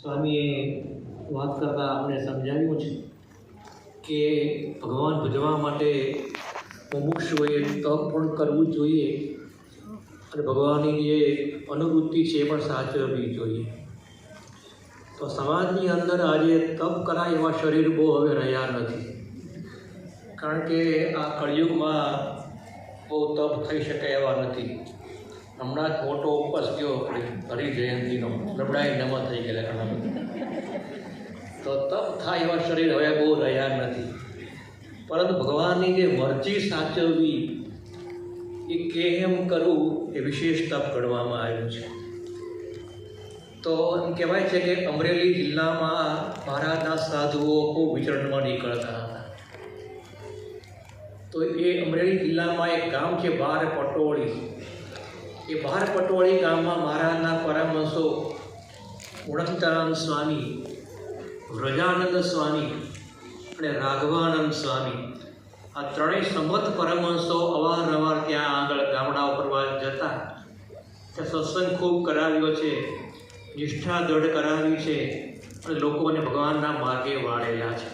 સ્વામીએ વાત કરતાં આપણે સમજાવ્યું છે કે ભગવાન ભજવા માટે મુમુક્ષુએ તપ પણ કરવું જોઈએ અને ભગવાનની જે અનુવૃત્તિ છે એ પણ સાચવવી જોઈએ. તો સમાજની અંદર આજે તપ કરાય એવા શરીર બહુ હવે રહ્યા નથી, કારણ કે આ કળિયુગમાં બહુ તપ થઈ શકે એવા નથી. હમણાં જ મોટો ઉપવાસ ગયો હરિ જયંતીનો, નબળાઈ નમા થઈ ગયેલા ઘણા બધા. તો તપ થાય એવા શરીર હવે બહુ રહ્યા નથી, પરંતુ ભગવાનની જે મરજી સાચવવી એ કેમ કરવું એ વિશેષ તપ ગણવામાં આવ્યું છે. તો એમ કહેવાય છે કે અમરેલી જિલ્લામાં મહારાજના સાધુઓ ખૂબ વિચરણમાં નીકળતા હતા. તો એ અમરેલી જિલ્લામાં એક ગામ છે બાર પટોળી. એ બાર પટોળી ગામમાં મહારાજના પરમહંસો ગુણવંતાનંદ સ્વામી, વ્રજાનંદ સ્વામી અને રાઘવાનંદ સ્વામી, આ ત્રણેય સંમત પરમહંસો અવારનવાર ત્યાં આગળ ગામડાઓ પ્રવાસ જતા. ત્યાં સત્સંગ ખૂબ કરાવ્યો છે, નિષ્ઠા દૃઢ કરાવી છે અને લોકોને ભગવાનના માર્ગે વાળેલા છે.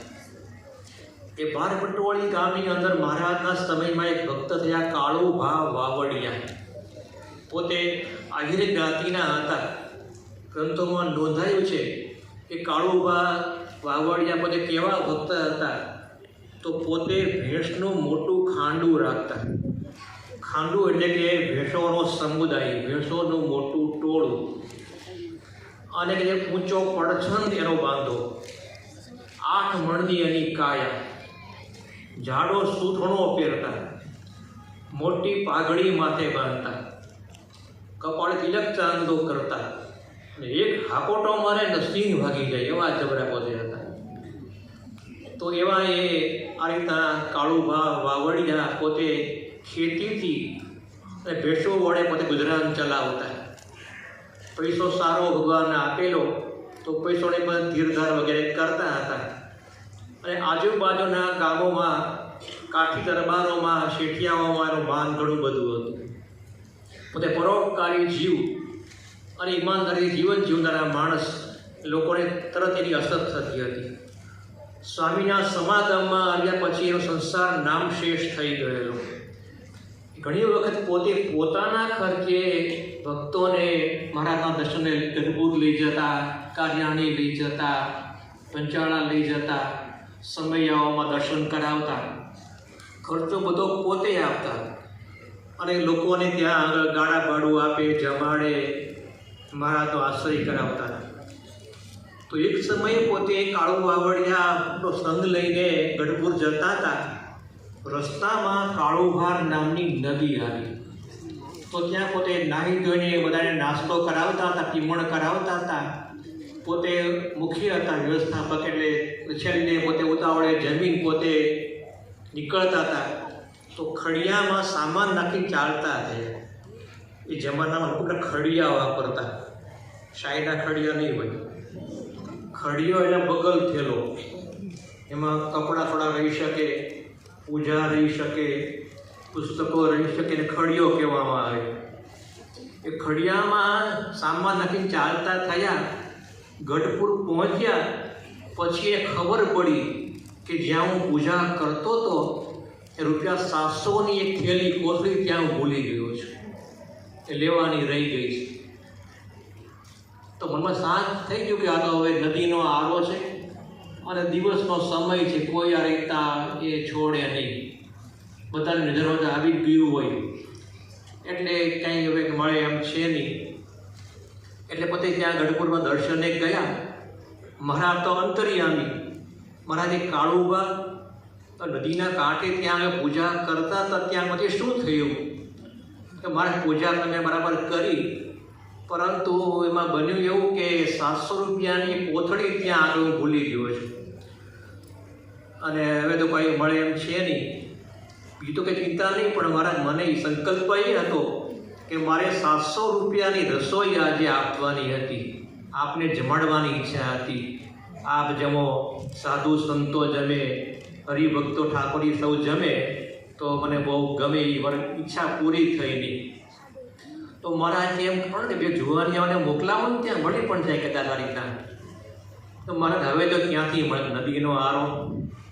એ બાર પટોળી ગામની અંદર મહારાજના સમયમાં એક ભક્ત થયા કાળુભા વાવડિયા. પોતે આહિર જ્ઞાતિના હતા. ગ્રંથોમાં નોંધાયું છે કે કાળુભા વાવડિયા પોતે કેવા ભક્ત હતા, તો પોતે ભેંસનું મોટું ખાંડું રાખતા. ખાંડું એટલે કે ભેંસોનો સમુદાય, ભેંસોનું મોટું ટોળું, અને કે જે ઊંચો પડછંદ એનો બાંધો, 8 મણની એની કાયા, જાડો સૂથણો પહેરતા, મોટી પાઘડી માથે બાંધતા, કપાળ તિલક ચાંદો કરતા, અને એક હાકોટો મારે ને સિંહ ભાગી જાય એવા જબરા પોતે હતા. તો એવા એ આ રીતના કાળુભા વાવડિયા પોતે ખેતીથી અને ભેંસો વડે પોતે ગુજરાન ચલાવતા. પૈસો સારો ભગવાનને આપેલો તો પૈસોને પણ ધીરધાર વગેરે કરતા હતા. અને આજુબાજુના ગામોમાં, કાઠી દરબારોમાં, શેઠિયાઓમાં એનું માન ઘણું બધું હતું. પોતે પરોપકારી જીવ અને ઈમાનદારી જીવન જીવનારા માણસ, લોકોને તરત એની અસર થતી હતી. સ્વામીના સમાગમમાં આવ્યા પછી એનો સંસાર નામશેષ થઈ ગયેલો. ઘણી વખત પોતે પોતાના ખર્ચે ભક્તોને મહારાજના દર્શને ગઢપુર લઈ જતા, કાર્યાણી લઈ જતા, પંચાળા લઈ જતા, સમયાઓમાં દર્શન કરાવતા. ખર્ચો બધો પોતે આપતા અને લોકોને ત્યાં આગળ ગાડા ભાડું આપે, જમાડે, મહારાજનો આશ્રય કરાવતા. તો એક સમયે પોતે કાળુ વાવડિયાનો સંગ લઈને ગઢપુર જતા હતા. રસ્તામાં કાળુભાર નામની નદી આવી. તો ત્યાં પોતે નાહી ધોઈને બધાને નાસ્તો કરાવતા હતા, પીમણ કરાવતા હતા. પોતે મુખી હતા, વ્યવસ્થાપક, એટલે ઉછેરીને પોતે ઉતાવળે જમીન પોતે નીકળતા હતા. તો ખડિયામાં સામાન નાખી ચાલતા હતા. એ જમાનામાં લોકો ખડિયા વાપરતા, શાહીના ખડિયા નહીં હોય. ખડિયો એટલે બગલ થયેલો, એમાં કપડાં થોડા રહી શકે, પૂજા રહી શકે, પુસ્તકો રહી શકે, ને ખડિયો કહેવામાં આવે. એ ખડિયામાં સામાન નાખીને ચાલતા થયા. ગઢપુર પહોંચ્યા પછી એ ખબર પડી કે જ્યાં હું પૂજા કરતો હતો એ ₹700ની એક થેલી કોથળી ત્યાં હું ભૂલી ગયો છું, એ લેવાની રહી ગઈ છે. તો મનમાં શાંત થઈ ગયું કે આ તો હવે નદીનો આરો છે અને દિવસનો સમય છે, કોઈ આ રીતના એ છોડે નહીં, બધાને નજરમાં આવી ગયું હોય એટલે કંઈ હવે મળે એમ છે નહીં. એટલે પોતે ત્યાં ગઢપુરમાં દર્શને ગયા. મહારાજ તો અંતર્યામી, મહારાજે કાળુભા નદીના કાંઠે ત્યાં આગળ પૂજા કરતા હતા. ત્યાં પછી શું થયું કે મારે પૂજા તમે બરાબર કરી, પરંતુ એમાં બન્યું એવું કે ₹700ની કોથળી ત્યાં આગળ હું ભૂલી ગયો છું અને હવે તો કંઈ મળે એમ છે નહીં. બીજું તો કંઈ ચિંતા નહીં, પણ મારા મને સંકલ્પ એ હતો કે મારે ₹700ની રસોઈ આજે આપવાની હતી, આપને જમાડવાની ઈચ્છા હતી. આપ જમો, સાધુ સંતો જમે, હરિભક્તો ઠાકોરી સૌ જમે તો મને બહુ ગમે, એ ઈચ્છા પૂરી થઈ નહીં. તો મહારાજ એમ પણ ને બે જુવાનિયાઓને મોકલાવો ને ત્યાં મળી પણ જાય કદાચ આ રીતના. તો મહારાજ હવે તો ક્યાંથી મળે? નદીનો આરો,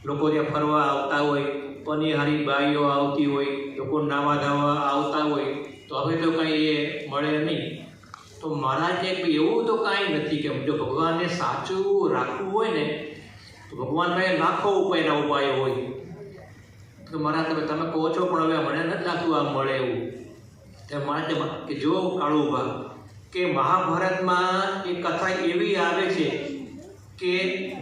લોકો ત્યાં ફરવા આવતા હોય, પનિહારી બાઈઓ આવતી હોય, લોકો નાવા ધાવા આવતા હોય, તો હવે તો કાંઈ એ મળે નહીં. તો મહારાજને એવું તો કાંઈ નથી કે જો ભગવાનને સાચું રાખવું હોય ને તો ભગવાન પાસે લાખો ઉપાયો હોય. તો મહારાજ તમે કહો છો પણ હવે મને નથી લાગતું આ મળે એવું. તો મહારાજ કે જો કાળુભા કે મહાભારતમાં એક કથા એવી આવે છે કે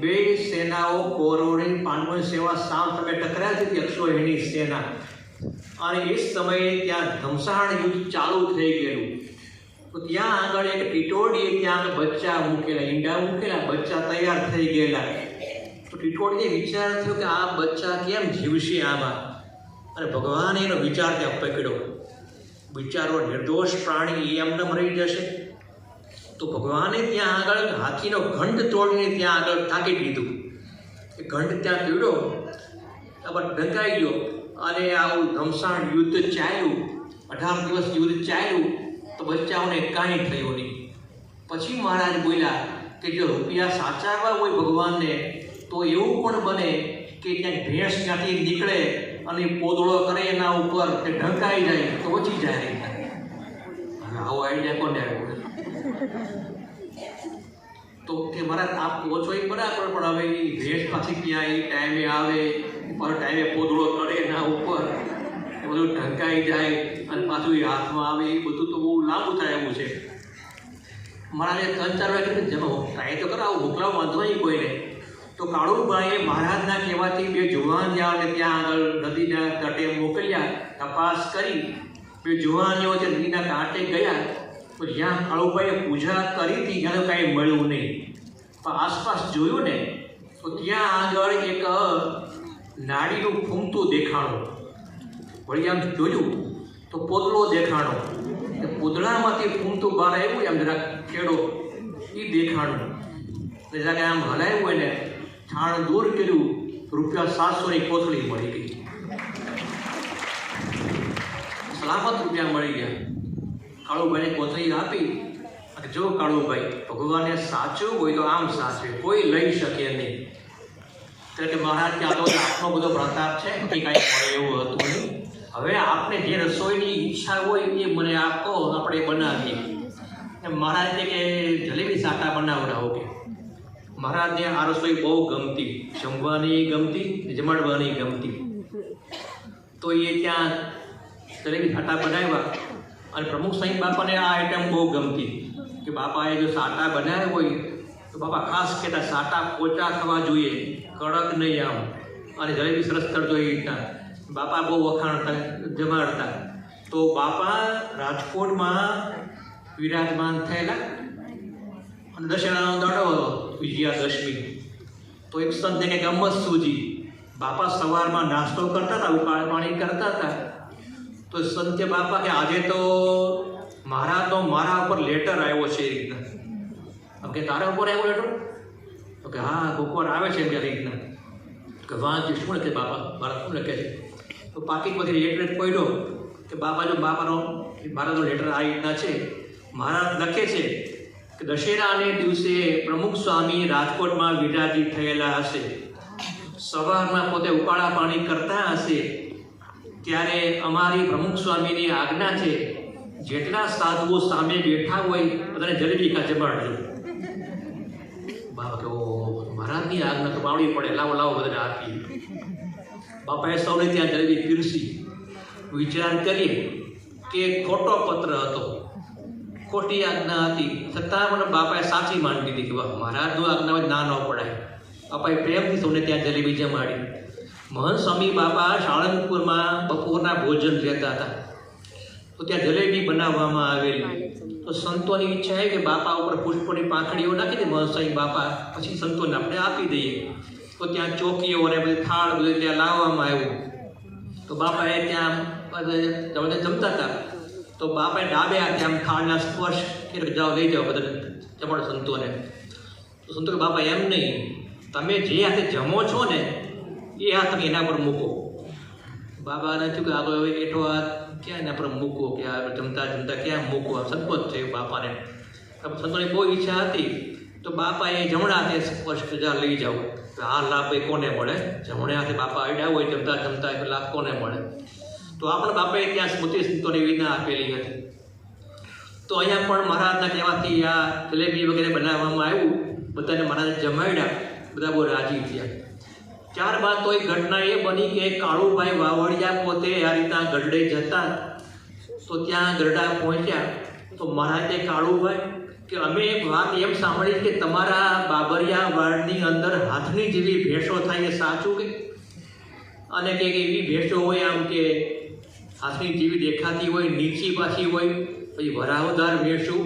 બે સેનાઓ કૌરવની પાંડવોની સેવા સામ તમે ટકરાય છે 180ની સેના, અને એ સમયે ત્યાં ધમસાણ યુદ્ધ ચાલુ થઈ ગયેલું. તો ત્યાં આગળ એક ટીટોડીએ ત્યાં બચ્ચા મૂકેલા, ઈંડા મૂકેલા, બચ્ચા તૈયાર થઈ ગયેલા. તો ટીટોડીએ વિચાર થયો કે આ બચ્ચા કેમ જીવશે આમાં, અને ભગવાને એનો વિચાર ત્યાં પકડ્યો. બિચારો નિર્દોષ પ્રાણી એમને મરી જશે? તો ભગવાને ત્યાં આગળ હાથીનો ઘંટ તોડીને ત્યાં આગળ તાકી દીધું. એ ઘંટ ત્યાં તોડ્યો, પણ ઢંકાઈ ગયો, અને આવું ધમસાણ યુદ્ધ ચાલ્યું. 18 દિવસ યુદ્ધ ચાલ્યું તો બચ્ચાઓને કાંઈ થયું નહીં. પછી મહારાજ બોલ્યા કે જો રૂપિયા સાચવવા હોય ભગવાનને તો એવું પણ બને કે ક્યાંક ભેંસ ત્યાંથી નીકળે અને પોદળો કરે એના ઉપર કે ઢંકાઈ જાય તો ઓછી જાય. આવો આઈડિયા કોને આવ્યો? તો કે મહારાજ આપ કહો છો એ બરાબર, પણ હવે એ ભેંસ પાછી ક્યાં એ ટાઈમે આવે, પર ટાઈમે પોદળો કરે એના ઉપર, એ બધું ઢંકાઈ જાય અને પાછું એ હાથમાં આવે, એ બધું તો બહુ લાંબુ થાય એવું છે. મહારાજે 3-4 વાગે જમો ટ્રાય તો કરાવું, મોકલાવ વાંધો નહીં કોઈને. તો કાળુભાઈએ મહારાજના કહેવાથી બે જુવાનિયાઓને ત્યાં આગળ નદીના તટે મોકલ્યા. તપાસ કરી બે જુવાનીઓ છે નદીના કાંઠે ગયા. તો જ્યાં કાળુભાઈએ પૂજા કરી હતી ત્યાં તો કાંઈ મળ્યું નહીં. પણ આસપાસ જોયું ને તો ત્યાં આગળ એક નાળીનું ફૂમતું દેખાણું. વળી આમ જોયું તો પોદળો દેખાણો. પોદળામાંથી ફૂમતું બહાર આવ્યું, આમ જરાક ખેડો એ દેખાણું. જરાક આમ હલાવ્યું હોય ને છાણ દૂર કર્યું, ₹700ની કોથળી મળી ગઈ. સલામત રૂપિયા મળી ગયા. કાળુભાઈને કોથળી આપી અને જો કાળુભાઈ ભગવાનને સાચું હોય તો આમ સાચવે, કોઈ લઈ શકે નહીં. એટલે કે મહારાજ ત્યાં તો આટલો બધો પ્રતાપ છે કે કાંઈ મળે એવું હતું નહીં. હવે આપને જે રસોઈની ઈચ્છા હોય એ મને આપો, આપણે બનાવીએ. મહારાજને કે જલેબી સાટા બનાવડાવો કે. મહારાજને આ રસોઈ બહુ ગમતી, જમવાની ગમતી, જમાડવાની ગમતી. તો એ ત્યાં જલેબી સાટા બનાવ્યા. અને પ્રમુખ સાંઈ બાપાને આ આઈટમ બહુ ગમતી કે બાપાએ જો સાટા બનાવ્યા હોય તો બાપા ખાસ કહેતા સાટા પોચા થવા જોઈએ, કડક નહીં આમ, અને જલેબી સરસ કરજો એ રીતના. બાપા બહુ વખાણતા, જમાડતા. તો બાપા રાજકોટમાં વિરાજમાન થયેલા અને દશેરાનો દાડો હતો, વિજયાદશમી. તો એક સંત એને ગમત સૂજી. બાપા સવારમાં નાસ્તો કરતા હતા, ઉકાળ પાણી કરતા હતા. તો સંતે બાપા કે આજે તો મહારાજનો મારા ઉપર લેટર આવ્યો છે એ રીતના. કે તારા ઉપર આવ્યો લેટર? તો કે હા બપોર આવે છે એમ રીતના. કે વાંચ શું લખે બાપા, મારા શું લખે છે? તો પાકીટમાંથી લેટર પડ્યો કે બાપા જો મારાનો લેટર આ રીતના છે. મહારાજ લખે છે કે દશેરાને દિવસે પ્રમુખ સ્વામી રાજકોટમાં વિરાજી થયેલા હશે. સવારમાં પોતે ઉકાળા પાણી કરતા હશે ત્યારે અમારી પ્રમુખ સ્વામીની આજ્ઞા છે જેટલા સાધુઓ સામે બેઠા હોય બધાને જલેબી કા જમાડજો. બાપા કે ઓ મહારાજની આજ્ઞા તો પાવડી પડે, લાવો લાવો બધાને આપીએ. બાપાએ સૌને ત્યાં જલેબી પીરસી. વિચાર કરીએ કે ખોટો પત્ર હતો, ખોટી આજ્ઞા હતી, છતાં પણ બાપાએ સાચી માની દીધી કે વાહ મહારાજનું આજ્ઞા ના ન પડાય. બાપાએ પ્રેમથી સૌને ત્યાં જલેબી જમાડી. મહંત સ્વામી બાપા સાળંગપુરમાં બપોરના ભોજન લેતા હતા. તો ત્યાં જલેબી બનાવવામાં આવેલી. તો સંતોની ઈચ્છા એ કે બાપા ઉપર પુષ્પોની પાંખડીઓ નાખી દે મહંત સ્વામી બાપા, પછી સંતોને આપણે આપી દઈએ. તો ત્યાં ચોકીઓ અને બધી થાળ બધું ત્યાં લાવવામાં આવ્યું. તો બાપાએ ત્યાં જમતા હતા. તો બાપાએ ડાબે હાથે આમ થાળના સ્પર્શ કે જાઓ લઈ જાઓ બધા જમાડો સંતોને. તો સંતો કે બાપા એમ નહીં, તમે જે હાથે જમો છો ને એ હાથ તમે એના પર મૂકો. બાબાને થયું કે આ તો હવે એઠો હાથ ક્યાં એના પર મૂકો, કે આ જમતા જમતા ક્યાં મૂકો, સદબોધ થયું બાપાને. સંતોની બહુ ઈચ્છા હતી. તો તો બાપાએ જમણા હાથે સ્પષ્ટ જા લઈ જાઓ. આ લાભ એ કોને મળે? જમણે હાથે બાપા અડ્યા હોય જમતા જમતા એ લાભ કોને મળે? તો આપણે બાપાએ ત્યાં સ્મૃતિ સંતોની વિના આપેલી હતી. તો અહીંયા પણ મહારાજના કહેવાથી આ જલેબી વગેરે બનાવવામાં આવ્યું, બધાને મહારાજે જમાડ્યા, બધા બહુ રાજી થયા. ત્યારબાદ તો એક ઘટના એ બની કે કાળુભાઈ વાવડિયા પોતે આ રીતના ગરડે જતા, તો ત્યાં ગરડા પહોંચ્યા. તો મહારાજે કાળુભાઈ કે અમે એક વાત એમ સાંભળી કે તમારા બાબરિયા વાડની અંદર હાથની જેવી ભેંસો થાય, એ સાચું કે? અને કે એવી ભેંસો હોય આમ કે હાથની જેવી દેખાતી હોય, નીચી પાછી હોય, પછી વરાવદાર ભેંસો,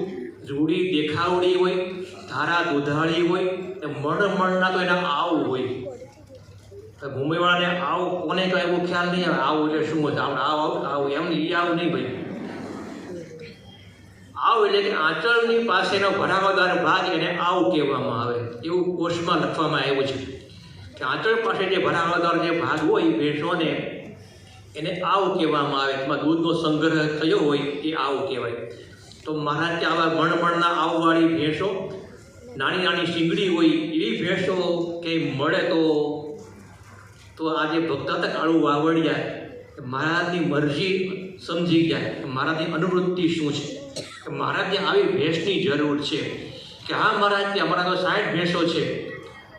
રૂડી દેખાવડી હોય, ધારા દુધાળી હોય, મણના તો એના આવ હોય. ભૂમિવાળાને આવ કોને તો એવો ખ્યાલ નહીં આવે. આવ એટલે શું હોય? આવ એમ નહીં, આવ નહીં ભાઈ. આવ એટલે કે આંચળની પાસેનો ભરાવદાર ભાગ એને આવ કહેવામાં આવે. એવું કોષમાં લખવામાં આવ્યું છે કે આંચળ પાસે જે ભરાવદાર જે ભાગ હોય ભેંસોને, એને આવ કહેવામાં આવે. એમાં દૂધનો સંગ્રહ થયો હોય એ આવ કહેવાય. તો મહારાજ આવા મણના આવવાળી ભેંસો, નાની નાની શીંગડી હોય એવી ભેંસો કે મળે તો આ જે ભક્ત હતા કાળુ વાવડિયા, મહારાજની મરજી સમજી ગયા કે મહારાજની અનુવૃત્તિ શું છે, કે મહારાજને આવી ભેંસની જરૂર છે. કે હા મહારાજ, કે અમારા તો 60 ભેંસો છે,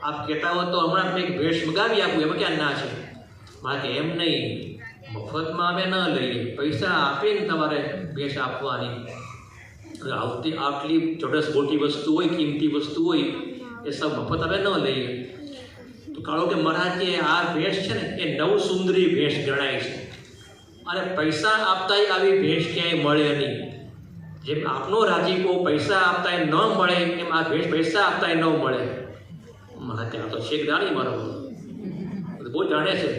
આપ કહેતા હો તો હમણાં એક ભેંસ મગાવી આપું, એમાં ક્યાં ના છે? મારે એમ નહીં, મફતમાં અમે ન લઈએ, પૈસા આપીને તમારે ભેંસ આપવાની. આટલી ચોરસ મોટી વસ્તુ હોય, કિંમતી વસ્તુ હોય, એ સબ મફત અમે ન લઈએ. તો કાળો કે મહારાજ કે આ ભેંસ છે ને એ નવસુંદરી ભેંસ ગણાય છે, અને પૈસા આપતાય આવી ભેંસ ક્યાંય મળે નહીં. જેમ આપનો રાજીપો પૈસા આપતાય ન મળે, એમ આ ભેંસ પૈસા આપતાય ન મળે. મહારાજ ત્યાં તો છેક જાણી મારો બહુ જાણે છે.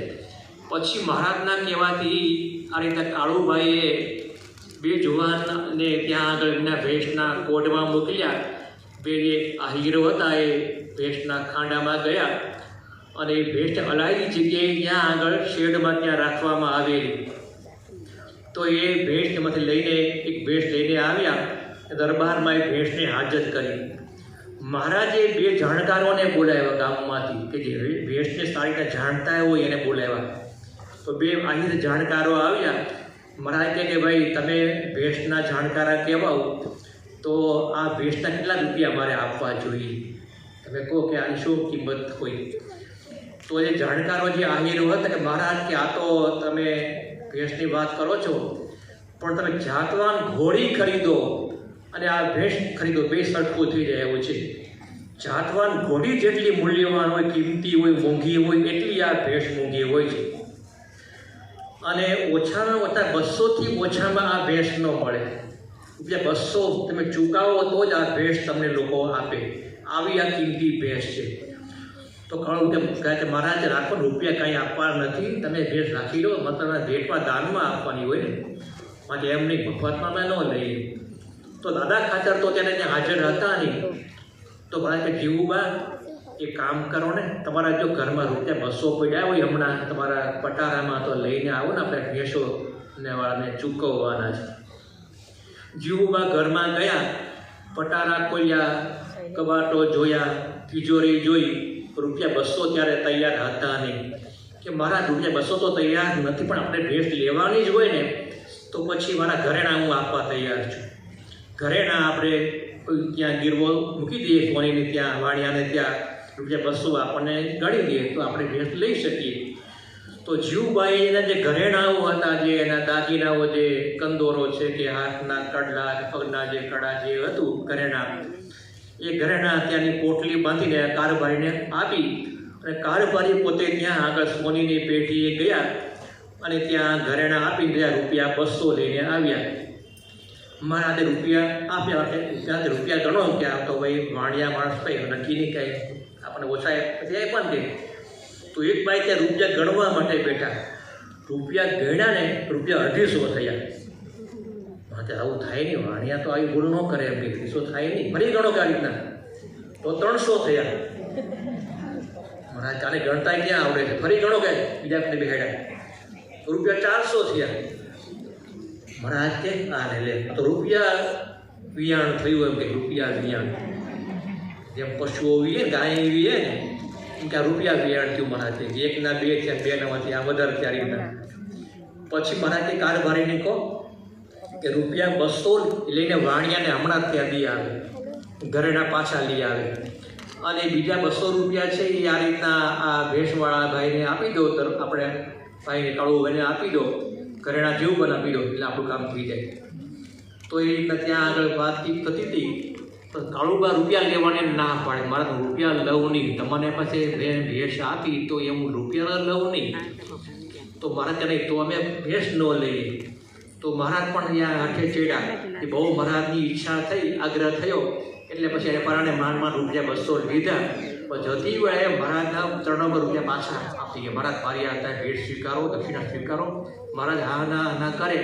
પછી મહારાજના કહેવાથી આ રીતે કાળુભાઈએ 2 જુવાનને ત્યાં આગળ એમના ભેંસના કોડમાં મોકલ્યા. 2 જે આહીરો હતા એ ભેંસના ખાંડામાં ગયા, અને એ ભેંસ અલાયદી જગ્યાએ ત્યાં આગળ શેડમાં ત્યાં રાખવામાં આવેલી. તો એ ભેંસમાંથી લઈને એક ભેંસ લઈને આવ્યા, દરબારમાં એ ભેંસને હાજર કરી. મહારાજે 2 જાણકારોને બોલાવ્યા ગામમાંથી, કે જે ભેંસને સારી રીતે જાણતા હોય એને બોલાવ્યા. તો 2 આહિર જાણકારો આવ્યા. મહારાજ કહે કે ભાઈ તમે ભેંસના જાણકારા કહેવાઓ, તો આ ભેંસના કેટલા રૂપિયા મારે આપવા જોઈએ? તમે કહો કે આની શું કિંમત હોય? તો એ જાણકારો જે આહિરો હતા કે મહારાજ કે આ તો તમે ભેંસની વાત કરો છો, પણ તમે જાતવાન ઘોડી ખરીદો અને આ ભેંસ ખરીદો, 2 સરખું થઈ જાય એવું છે. જાતવાન ઘોડી જેટલી મૂલ્યવાન હોય, કિંમતી હોય, મોંઘી હોય, એટલી આ ભેંસ મોંઘી હોય છે. અને ઓછામાં ઓછા 200થી ઓછામાં આ ભેંસ ન મળે. રૂપિયા 200 તમે ચૂકાવો તો જ આ ભેંસ તમને લોકો આપે. આવી આ કિંમતી ભેંસ છે. તો કહું કે મહારાજ રાખો, રૂપિયા કાંઈ આપવા નથી, તમે ભેંસ રાખી લો, મતલબ ભેટમાં દાનમાં આપવાની હોય ને, માટે એમ નહીં મફતમાં ન લઈએ. તો દાદા ખાચર તો તેને ત્યાં હાજર હતા નહીં. તો મહારાજ કે જીવુબા એ કામ કરો ને, તમારા જો ઘરમાં રૂપિયા 200 પડ્યા હોય હમણાં તમારા પટારામાં, તો લઈને આવો ને, આપણે ભેંસોને વાળાને ચૂકવવાના છે. જીવુબા ઘરમાં ગયા, પટારા ખોલ્યા, કબાટો જોયા, તિજોરી જોઈ, રૂપિયા 200 ત્યારે તૈયાર હતા નહીં. કે મારા રૂપિયા 200 તો તૈયાર નથી, પણ આપણે ભેંસ લેવાની જ હોય ને, તો પછી મારા ઘરેણા હું આપવા તૈયાર છું. ઘરેણા આપણે ત્યાં ગીરવો મૂકી દઈએ, સોનીને ત્યાં, વાણિયાને ત્યાં, રૂપિયા 200 આપણને ગણી દઈએ તો આપણે ભેંસ લઈ શકીએ. તો જીવબાઈ એના જે ઘરેણાઓ હતા, જે એના દાગીનાઓ, જે કંદોરો છે કે હાથના કડલા કે પગના જે કડા જે હતું ઘરેણા, એ ઘરેણા ત્યાંની પોટલી બાંધીને કારભારીને આપી. અને કારભારી પોતે ત્યાં આગળ સોનીની પેઢીએ ગયા અને ત્યાં ઘરેણા આપીને ત્યાં રૂપિયા 200 લઈને આવ્યા. મહારાજે રૂપિયા આપ્યા. ત્યાં રૂપિયા ગણો કે આ તો ભાઈ વાણિયા માણસ ભાઈ નક્કી નહીં કાંઈ, આપણને ઓછા પછી આપ્યા ને. તો એક ભાઈ ત્યાં રૂપિયા ગણવા માટે બેઠા. રૂપિયા ગણ્યા ને, રૂપિયા 250 થયા. મારે આવું થાય નહીં, વાણિયા તો આવી ભૂલ ન કરે, એમ 250 થાય નહીં, ફરી ગણો કે આ રીતના, તો 300 થયા. મહારાજ કાલે ગણતા ક્યાં આવડે છે, ફરી ગણો કે બીજા આપણે બેહાડ્યા, રૂપિયા 400 થયા. મહારાજ કે આ ને લે, તો રૂપિયા વિયાણ થયું, એમ કે રૂપિયા વિયાણ. જેમ પશુઓ વીએ ગાય વીએ ને એમ કે આ રૂપિયા વેણ થયું મહારાજે, 1 ના 2 થયા, 2 નામાંથી આ વધારે ત્યાં રીતના. પછી મહારાજે કારભારીને કહો કે રૂપિયા 200 લઈને વાણિયાને હમણાં જ ત્યાં દી આવે, ઘરેણા પાછા લઈ આવે, અને બીજા 200 રૂપિયા છે એ આ રીતના આ ભેંસવાળા ભાઈને આપી દો, આપણે ભાઈને કાળુભાઈને આપી દો, ઘરેણા જેવું પણ આપી દો, એટલે આપણું કામ થઈ જાય. તો એ રીતના ત્યાં આગળ વાતચીત થતી હતી. પણ કાળુબા રૂપિયા લેવાને ના પાડે, મારે તો રૂપિયા લઉં નહીં, તમને પછી ભેંસ આપી તો એ હું રૂપિયા લઉં નહીં. તો મારે ત્યાં નહીં, તો અમે ભેંસ ન લઈએ. તો મહારાજ પણ ત્યાં હાથે ચડ્યા કે બહુ મહારાજની ઈચ્છા થઈ, આગ્રહ થયો, એટલે પછી એને પરાણે માંડ રૂપિયા 200 લીધા. પણ જતી વેળે મહારાજના ચરણોમાં રૂપિયા પાછા આપી ગયા. મહારાજ મારી હતા ભેટ સ્વીકારો, દક્ષિણા સ્વીકારો. મહારાજ હા ના કરે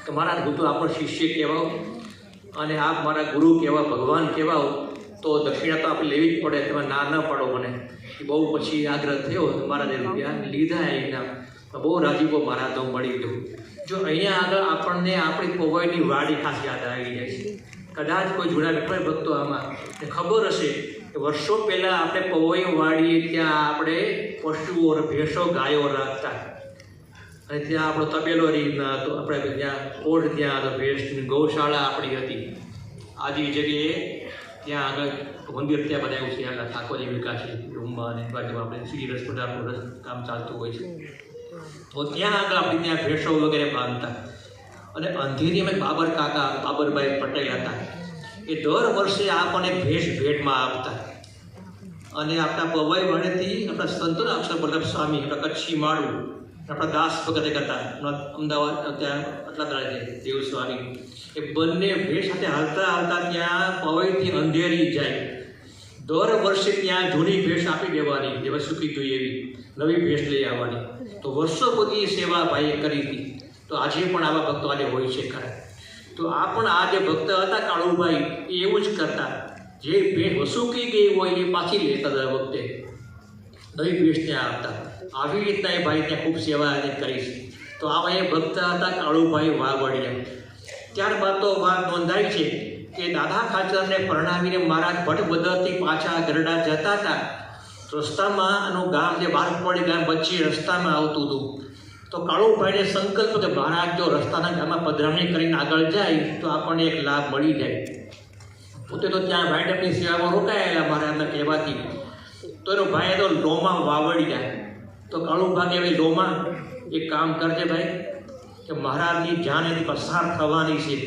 કે મહારાજ હું તો આપણો શિષ્ય કહેવાઓ અને આપ મારા ગુરુ કહેવા, ભગવાન કહેવાઓ, તો દક્ષિણા તો આપણે લેવી જ પડે, તમે ના ન પાડો મને. એ બહુ પછી આગ્રહ થયો, મહારાજે રૂપિયા લીધા. એના બહુ રાજીપો મહારાજનો મળી ગયો. જો અહીંયા આગળ આપણને આપણી પવઈની વાડી ખાસ યાદ આવી જાય છે. કદાચ કોઈ જૂના વિઠ્ઠલ ભક્તો આમાં ખબર હશે કે વર્ષો પહેલાં આપણે પવઈ વાડીએ ત્યાં આપણે પશુઓ, ભેંસો, ગાયો રાખતા, અને ત્યાં આપણો તબેલો રીતના હતો, આપણે ત્યાં કોટ ત્યાં હતો, ભેંસની ગૌશાળા આપણી હતી. આજે જગ્યાએ ત્યાં આગળ મંદિર ત્યાં બનાવ્યું છે, આગળ ઠાકોરજી વિકાસ છે રૂમમાં, અને બાજુમાં આપણે શ્રી રસ બધાનું કામ ચાલતું હોય છે. તો ત્યાં આગળ આપણે ત્યાં ભેંસો વગેરે બાંધતા. અને અંધેરી અમે બાબરભાઈ પટેલ હતા, એ દર વર્ષે આપણને ભેંસ ભેટમાં આપતા. અને આપણા પવઈ વાડેથી આપણા સંતોના અક્ષર વલ્લભ સ્વામી, આપણા કચ્છી માળું, આપણા દાસ ભગતે હતા અમદાવાદ, ત્યાં આટલા તારે દેવ સ્વામી, એ બંને ભેંસ સાથે હાલતા ત્યાં પવઈથી અંધેરી જાય. દર વર્ષે ત્યાં જૂની ભેંસ આપી દેવાની, જેવા સુખી જોઈએ એવી નવી ભેંસ લઈ આવવાની. તો વર્ષો બધી સેવા ભાઈએ કરી હતી. તો આજે પણ આવા ભક્તો આજે હોય છે ખરા. તો આ પણ આ જે ભક્ત હતા કાળુભાઈ, એ એવું જ કરતા. જે ભેંસ વસૂકી ગઈ હોય એ પાછી લેતા દર વખતે, નવી ભેંસ ત્યાં આપતા. આવી રીતના એ ભાઈ ત્યાં ખૂબ સેવા એને કરી છે. તો આવા એ ભક્ત હતા કાળુભાઈ વાવડિયા. ત્યારબાદ તો વાત નોંધાય છે કે દાદા ખાચરને પરણાવીને મહારાજ ભટ્ટ બદરથી પાછા ગરડા જતા હતા. રસ્તામાં એનું ગામ જે બારપડી ગામ વચ્ચે રસ્તામાં આવતું હતું. તો કાળુભાઈને સંકલ્પ કે મહારાજ જો રસ્તાના ગામમાં પધરામણી કરીને આગળ જાય તો આપણને એક લાભ મળી જાય. પોતે તો ત્યાં ભાઈડપની સેવામાં રોકાયેલા મહારાજના કહેવાથી. તો એનો ભાઈ તો લોમાં વાવડી જાય. તો કાળુભા કે ભાઈ લોમાં એક કામ કરજે ભાઈ, કે મહારાજની જાન એની પસાર થવાની છે,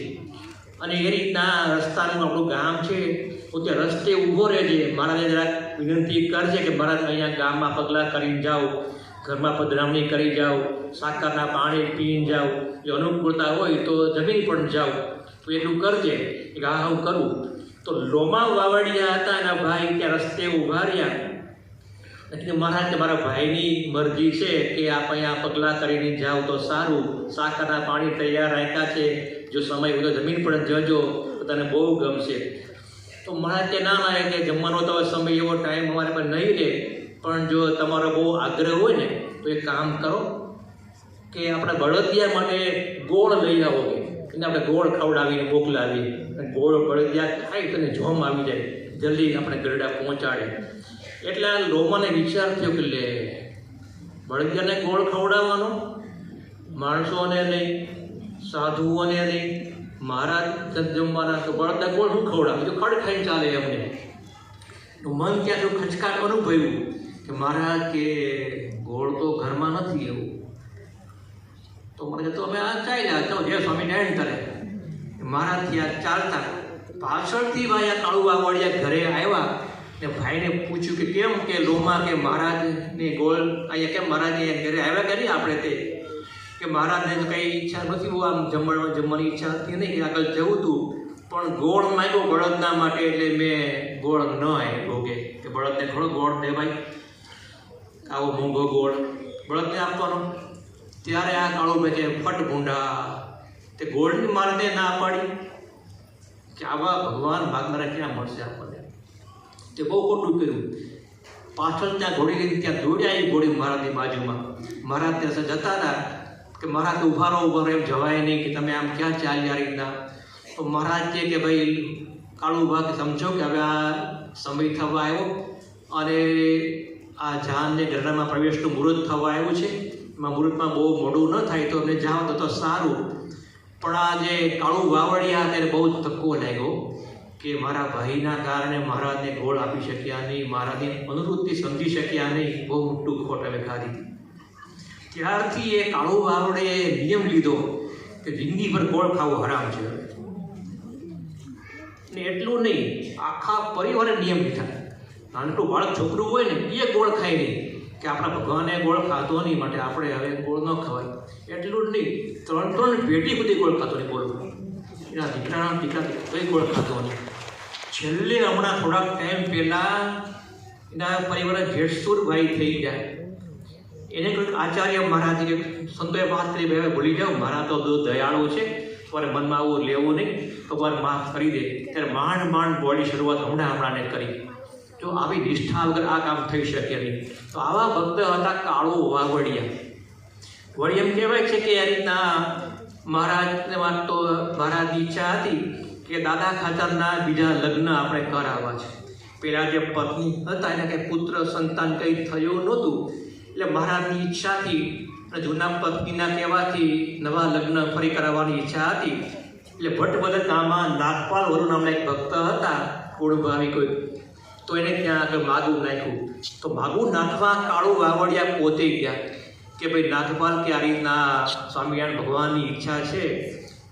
અને એ રીતના રસ્તાનું આપણું ગામ છે, પોતે રસ્તે ઊભો રહેજે. મહારાજે જરાક વિનંતી કરજે કે મહારાજ અહીંયા ગામમાં પગલાં કરીને જાઓ, ઘરમાં પધરામણી કરી જાઓ, સાકરના પાણી પીને જાઓ, જો અનુકૂળતા હોય તો જમીન પણ જાઓ, તો એટલું કરજે. કે હા હું કરું. તો લોમાં વાવડિયા હતા એના ભાઈ ત્યાં રસ્તે ઊભા રહ્યા. એટલે મહારાજ મારા ભાઈની મરજી છે કે આપ અહીંયા પગલાં કરીને જાઓ તો સારું, સાકરના પાણી તૈયાર રાખ્યા છે, જો સમય હોય તો જમીન પણ જજો, તો તને બહુ ગમશે. તો મહારાજ કે ના લાગે કે જમવાનો તો સમય એવો ટાઈમ અમારે પર નહીં રહે, પણ જો તમારો બહુ આગ્રહ હોય ને તો એક કામ કરો કે આપણે બળદિયા માટે ગોળ લઈ આવો, એને આપણે ગોળ ખવડાવીને મોકલાવીએ. ગોળ બળદિયા ખાઈ તો એને જોમ આવી જાય, જલ્દી આપણે ગરડા પહોંચાડે. એટલે લોમાને વિચાર થયો કે લે બળદિયાને ગોળ ખવડાવવાનો, માણસોને નહીં, સાધુઓને નહીં, મહારાજ જમવાના, તો બળદના ગોળ શું ખવડાવે, તો ખડ ખાઈને ચાલે એમને. તો મન ત્યાં જો ખચકાટ અનુભવ્યું કે મહારાજ કે ગોળ તો ઘરમાં નથી એવું. તો મને તો અમે આ ચાલ્યા, ચાલો જે સ્વામિનારાયણ કરે. મહારાજ ત્યાં ચાલતા પાછળથી ભાઈ આ કાળુ વાવડિયા ઘરે આવ્યા ને ભાઈને પૂછ્યું કે કેમ, કે લોમાં કે મહારાજને ગોળ અહીંયા કેમ મહારાજને ઘરે આવ્યા કરી આપણે તે, કે મહારાજને કંઈ ઈચ્છા નથી, બહુ આમ જમવાની ઈચ્છા હતી નહીં, કે આગળ જવું હતું, પણ ગોળ માંગ્યો બળદના માટે, એટલે મેં ગોળ ન આપ્યો. કે બળદને થોડો ગોળ દે ભાઈ, આવો મોંઘો ગોળ બળદને આપવાનો. ત્યારે આ કાળુભાઈ કે ફટ ભૂંડા, તે ગોળની મારને ના પાડી, કે આવા ભગવાન માગનારા ક્યાં મળશે આપણને. તે બહુ ખોટું કર્યું. પાછળ ત્યાં ઘોડી લીધી, ત્યાં દોડ્યા એ ઘોડી મહારાજની બાજુમાં. મહારાજ ત્યાં જતા હતા કે મહારાજ ઉભા રહો એમ જવાય નહીં, કે તમે આમ ક્યાં ચાલ્યા રીતના. તો મહારાજ કહે કે ભાઈ કાળુભા કે સમજો કે હવે આ સમય થવા આવ્યો અને આ જાનને ઘરડામાં પ્રવેશનું મુહૂર્ત થવા આવ્યું છે. એમાં મુહૂર્તમાં બહુ મોડું ન થાય તો અમને જાઓ તો સારું. પણ આ જે કાળુ વાવડિયા ત્યારે બહુ ધક્કો લાગ્યો કે મારા ભાઈના કારણે મહારાજને ગોળ આપી શક્યા નહીં, મહારાજની અનુવૃત્તિ સમજી શક્યા નહીં, બહુ મોટું ખોટ હવે ખાધી. ત્યારથી એ કાળુ વાવડે નિયમ લીધો કે જિંદગીભર ગોળ ખાવો હરામ છે. ને એટલું નહીં, આખા પરિવારે નિયમ લીધા. નાનકડું બાળક છોકરું હોય ને એ ગોળ ખાય નહીં કે આપણા ભગવાને ગોળ ખાતો નહીં માટે આપણે હવે ગોળ ન ખવાય. એટલું જ નહીં, 3 પેઢી સુધી ગોળ ખાતો નહીં. બોલો, એના દીકરાના દીકરા કંઈ ગોળ ખાતો નહીં. છેલ્લે હમણાં થોડાક ટાઈમ પહેલાં એના પરિવારે જેઠસુરભાઈ થઈ જાય. એને કંઈક આચાર્ય મહારાજે સંતોએ વાત કરી, ભાઈ ભૂલી જાઓ, મારા તો દયાળુ છે, તમારે મનમાં આવું લેવું નહીં, ભગવાન માફ કરી દે. ત્યારે માંડ બોડી શરૂઆત હમણાં કરી. જો આવી નિષ્ઠા વગર આ કામ થઈ શકે નહીં. તો આવા ભક્ત હતા કાળુ વાવડિયા. વળી એમ કહેવાય છે કે આ રીતના મહારાજને વાત તો મહારાજની ઈચ્છા હતી કે દાદા ખાચરના બીજા લગ્ન આપણે કરાવવા છે. પહેલાં જે પત્ની હતા એને કંઈ પુત્ર સંતાન કંઈ થયું નહોતું, એટલે મહારાજની ઈચ્છાથી અને જૂના પત્નીના કહેવાથી નવા લગ્ન ફરી કરાવવાની ઈચ્છા હતી. એટલે ભટ્ટબદર ગામમાં નાગપાલ વરુ નામના એક ભક્ત હતા, ગુણભાવી કોઈ, તો એને ત્યાં આગળ માગું નાખ્યું. તો માગું નાખવા કાળુ વાવડિયા પોતે ગયા કે ભાઈ નાગપાલ કે આ રીતના સ્વામિનારાયણ ભગવાનની ઈચ્છા છે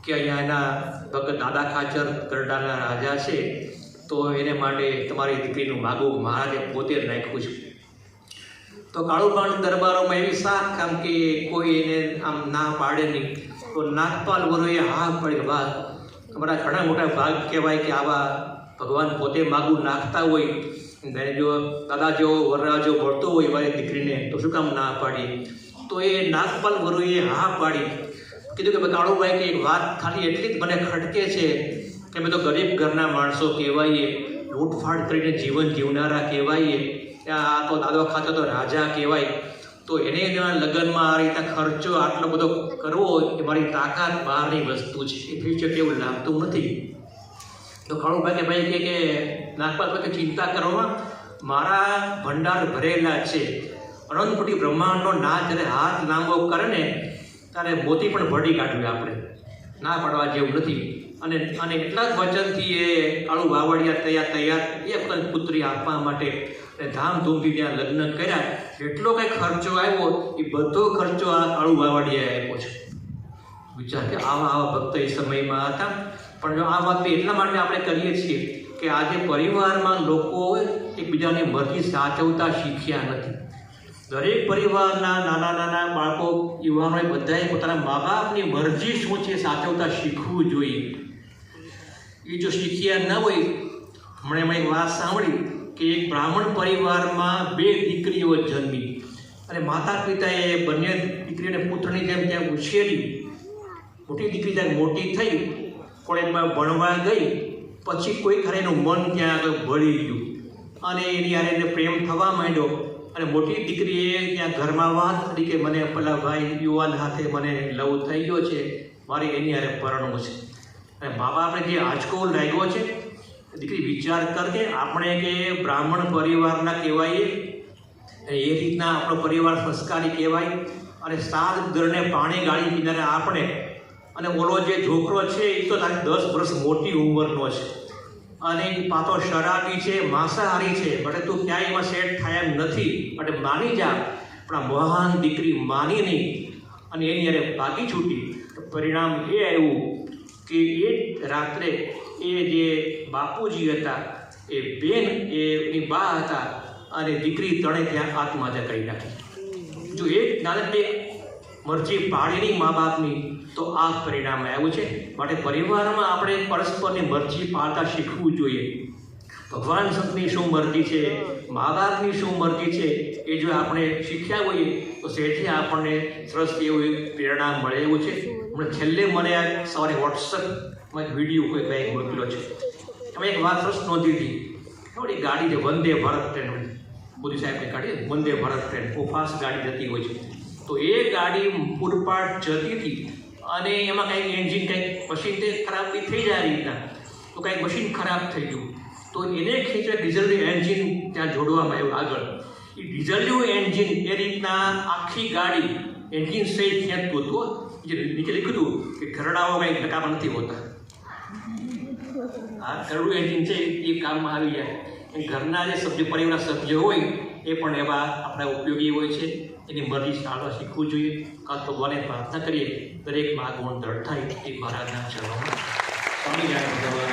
કે અહીંયા એના ભગત દાદા ખાચર ગરડાના રાજા છે, તો એને માટે તમારી દીકરીનું માગું મહારાજે પોતે જ નાખ્યું છે. તો કાળુપાણ દરબારોમાં એવી શાખ કામ કે કોઈ એને આમ ના પાડે નહીં. તો નાગપાલ વરોએ હા પડી, વાત અમારા ઘણા મોટા ભાગ કહેવાય કે આવા ભગવાન પોતે માગું નાખતા હોય. અને જો દાદા જેવો વરરાજો મળતો હોય મારી દીકરીને તો શું કામ ના પાડીએ. તો એ નાગપાલ વરુએ હા પાડી. કીધું કે કાળુભાઈ કે એક વાત ખાલી એટલી જ મને ખટકે છે કે અમે તો ગરીબ ઘરના માણસો કહેવાઈએ, લૂંટફાટ કરીને જીવન જીવનારા કહેવાઈએ, આ તો દાદા ખાચર તો રાજા કહેવાય, તો એને લગ્નમાં આ રીતના ખર્ચો આટલો બધો કરવો એ મારી તાકાત બહારની વસ્તુ છે, એ થઈ શકે એવું લાગતું નથી. તો કાળુભાઈ કે ભાઈ કે નાગપાલ કે ચિંતા કરવામાં, મારા ભંડાર ભરેલા છે. અનંતકોટી બ્રહ્માંડનો નાથ જ્યારે હાથ લાંબો કરે ને ત્યારે મોતી પણ ભરી કાઢ્યું, આપણે ના પાડવા જેવું નથી. અને એટલા જ વચનથી એ કાળુ વાવડિયા તૈયાર એ પોતાની પુત્રી આપવા માટે અને ધામધૂમથી ત્યાં લગ્ન કર્યા. એટલો કંઈ ખર્ચો આવ્યો એ બધો ખર્ચો આ કાળુ વાવડિયાએ આપ્યો છે. વિચાર કે આવા ભક્ત એ સમયમાં હતા. પણ જો આ વાત એટલા માટે આપણે કરીએ છીએ કે આજે પરિવારમાં લોકો એકબીજાની મરજી સાચવતા શીખ્યા નથી. દરેક પરિવારના નાના બાળકો, યુવાનોએ બધાએ પોતાના મા બાપની મરજી શું છે સાચવતા શીખવું જોઈએ. એ જો શીખ્યા ન હોય, હમણાં એક વાત સાંભળી કે એક બ્રાહ્મણ પરિવારમાં 2 દીકરીઓ જન્મી અને માતા પિતાએ બંને દીકરીઓને પુત્રની જેમ ત્યાં ઉછેરી. મોટી દીકરી ત્યાં મોટી થઈ, કોલેજમાં ભણવા ગઈ, પછી કોઈ ખરેનું મન ત્યાં આગળ ભળી ગયું અને એની યારે એને પ્રેમ થવા માંડ્યો. અને મોટી દીકરીએ ત્યાં ઘરમાં વાત કરી કે મને પેલા ભાઈ યુવાન સાથે મને લવ થઈ ગયો છે, મારે એની યારે પરણવું છે. અને મા બાપને જે આંચકો લાગ્યો છે, દીકરી વિચાર કરકે આપણે કે બ્રાહ્મણ પરિવારના કહેવાય, એ રીતના આપણો પરિવાર સંસ્કારી કહેવાય. અને 7 ઘરને પાણી ગાળી પીનારે આપણે, અને ઓલો જે છોકરો છે એ તો તારી 10 વર્ષ મોટી ઉંમરનો છે અને પાછો શરાબી છે, માંસાહારી છે, બટ તું ક્યાંય એમાં સેટ થાય એમ નથી, એટલે માની જા. પણ આ મહાન દીકરી માની નહીં અને એની અરે ભાગી છૂટી. પરિણામ એ આવ્યું કે એ રાત્રે એ જે બાપુજી હતા, એ બેન એની બા હતા અને દીકરી ત્રણે ત્યાં આત્મહત્યા કરી નાખી. જો એક નાનકડી મરજી પાડીની મા બાપની, તો આ પરિણામ આવ્યું છે. માટે પરિવારમાં આપણે પરસ્પરની મરજી પાળતા શીખવું જોઈએ. ભગવાન સંતની શું મરજી છે, મા બાપની શું મરજી છે, એ જો આપણે શીખ્યા હોઈએ તો સેથી આપણને સરસ એવું પ્રેરણા મળે એવું છે. હમણાં છેલ્લે મને આ સવારે વોટ્સઅપમાં એક વિડીયો કોઈ કંઈક મોકલ્યો છે. એમાં એક વાત સરસ નોંધી હતી. આપણી ગાડી છે વંદે ભારત ટ્રેન, મોદી સાહેબની ગાડી વંદે ભારત ટ્રેન, બહુ ફાસ્ટ ગાડી જતી હોય છે. તો એ ગાડી પૂરપાટ જતી હતી અને એમાં કંઈક એન્જિન કંઈક મશીન તે ખરાબ બી થઈ જાય રીતના, તો કંઈક મશીન ખરાબ થઈ ગયું. તો તો એને ખેંચે ડીઝલનું એન્જિન ત્યાં જોડવામાં આવ્યું આગળ. એ ડીઝલનું એન્જિન એ રીતના આખી ગાડી એન્જિન સહિત ખેંચતું હતું. જે નીચે લખ્યું હતું કે ઘરડાઓ કંઈ નકામા નથી હોતા. આ ઘરડું એન્જિન છે એ કામમાં આવી જાય. ઘરના જે પરિવારના સભ્યો હોય એ પણ એવા આપણા ઉપયોગી હોય છે. એની મરજી ચાલવા શીખવું જોઈએ. કાં તો ભગવાનને પ્રાર્થના કરીએ દરેકમાં ગુણ દ્રઢ થાય એ મહારાજના ચરણોમાં સ્વામિનારાયણ ભગવાન